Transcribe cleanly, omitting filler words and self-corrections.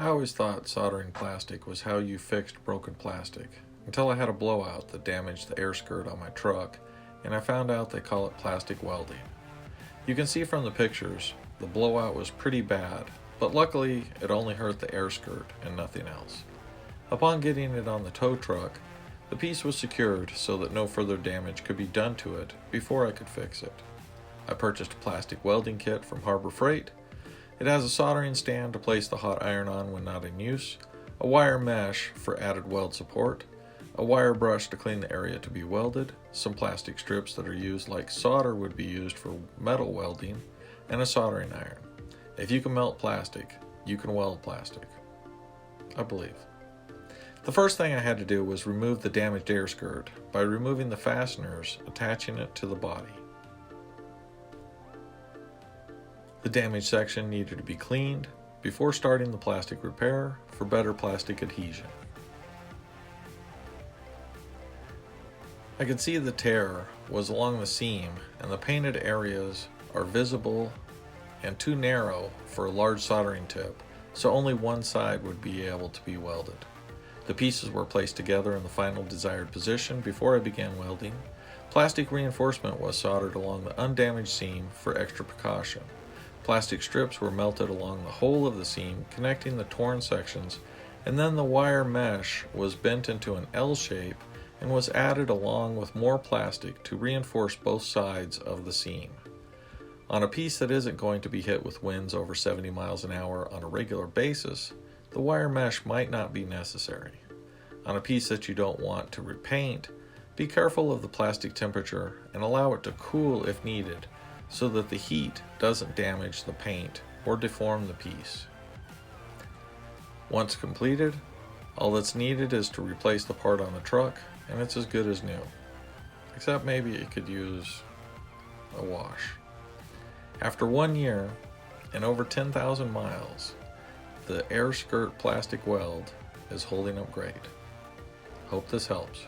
I always thought soldering plastic was how you fixed broken plastic, until I had a blowout that damaged the air skirt on my truck, and I found out they call it plastic welding. You can see from the pictures, the blowout was pretty bad, but luckily it only hurt the air skirt and nothing else. Upon getting it on the tow truck, the piece was secured so that no further damage could be done to it before I could fix it. I purchased a plastic welding kit from Harbor Freight. It has a soldering stand to place the hot iron on when not in use, a wire mesh for added weld support, a wire brush to clean the area to be welded, some plastic strips that are used like solder would be used for metal welding, and a soldering iron. If you can melt plastic, you can weld plastic. I believe. The first thing I had to do was remove the damaged air skirt by removing the fasteners attaching it to the body. The damaged section needed to be cleaned before starting the plastic repair for better plastic adhesion. I could see the tear was along the seam and the painted areas are visible and too narrow for a large soldering tip, so only one side would be able to be welded. The pieces were placed together in the final desired position before I began welding. Plastic reinforcement was soldered along the undamaged seam for extra precaution. Plastic strips were melted along the whole of the seam, connecting the torn sections, and then the wire mesh was bent into an L shape and was added along with more plastic to reinforce both sides of the seam. On a piece that isn't going to be hit with winds over 70 miles an hour on a regular basis, the wire mesh might not be necessary. On a piece that you don't want to repaint, be careful of the plastic temperature and allow it to cool if needed so that the heat doesn't damage the paint or deform the piece. Once completed, all that's needed is to replace the part on the truck and it's as good as new, except maybe it could use a wash. After 1 year and over 10,000 miles, the air skirt plastic weld is holding up great. Hope this helps.